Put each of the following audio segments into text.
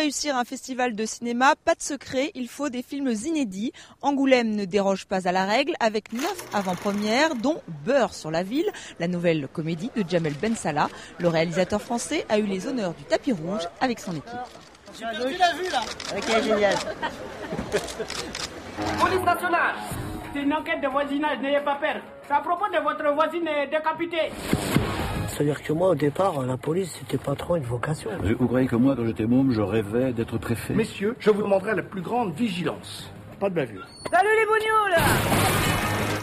réussir un festival de cinéma, pas de secret, il faut des films inédits. Angoulême ne déroge pas à la règle avec 9 avant-premières, dont Beurre sur la ville, la nouvelle comédie de Jamel Ben Salah. Le réalisateur français a eu les honneurs du tapis rouge avec son équipe. J'ai perdu la vue là. Ok, génial. Police nationale, c'est une enquête de voisinage, n'ayez pas peur. C'est à propos de votre voisine décapitée. C'est-à-dire que moi, au départ, la police, c'était pas trop une vocation. Vous croyez que moi, quand j'étais môme, je rêvais d'être préfet? Messieurs, je vous demanderai la plus grande vigilance. Pas de bavure. Salut les bougnoux là.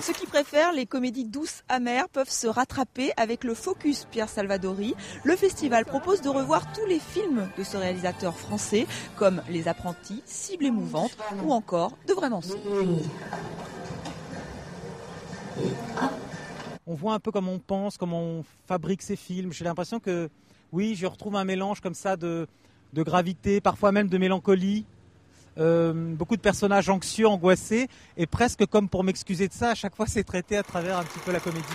Ceux qui préfèrent les comédies douces amères peuvent se rattraper avec le Focus Pierre Salvadori. Le festival propose de revoir tous les films de ce réalisateur français, comme Les Apprentis, Cible émouvante ou encore De vrais mensonges. On voit un peu comment on pense, comment on fabrique ses films. J'ai l'impression que, oui, je retrouve un mélange comme ça de gravité, parfois même de mélancolie. Beaucoup de personnages anxieux, angoissés, et presque comme pour m'excuser de ça, à chaque fois c'est traité à travers un petit peu la comédie.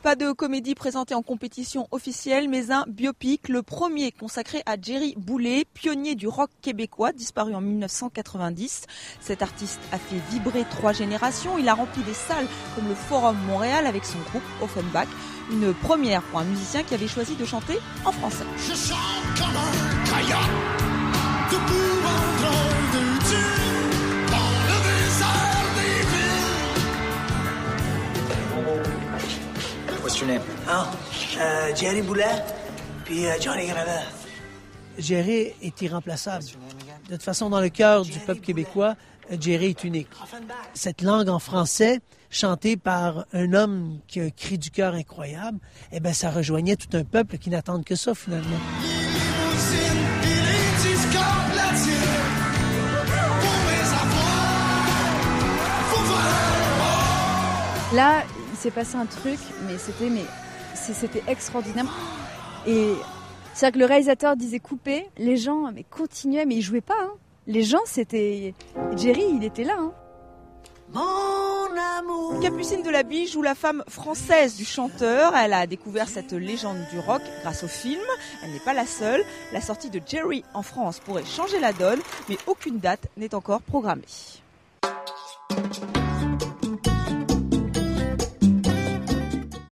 Pas de comédie présentée en compétition officielle, mais un biopic, le premier consacré à Jerry Boulet, pionnier du rock québécois, disparu en 1990. Cet artiste a fait vibrer 3 générations. Il a rempli des salles comme le Forum Montréal avec son groupe Offenbach. Une première pour un musicien qui avait choisi de chanter en français. Je chante comme un coyote, debout entre deux dunes, dans le désert des villes. What's your name? Jerry Boulet, puis Johnny Gravett. Jerry est irremplaçable. De toute façon, dans le cœur du peuple québécois, Jerry est unique. Cette langue en français, chantée par un homme qui a un cri du cœur incroyable, eh bien, ça rejoignait tout un peuple qui n'attend que ça, finalement. Là, il s'est passé un truc, mais c'était extraordinaire. Et c'est-à-dire que le réalisateur disait couper, les gens continuaient, mais ils jouaient pas. Hein. Les gens, c'était... Jerry, il était là. Hein. Mon amour. Capucine Delaby joue la femme française du chanteur. Elle a découvert cette légende du rock grâce au film. Elle n'est pas la seule. La sortie de Jerry en France pourrait changer la donne, mais aucune date n'est encore programmée.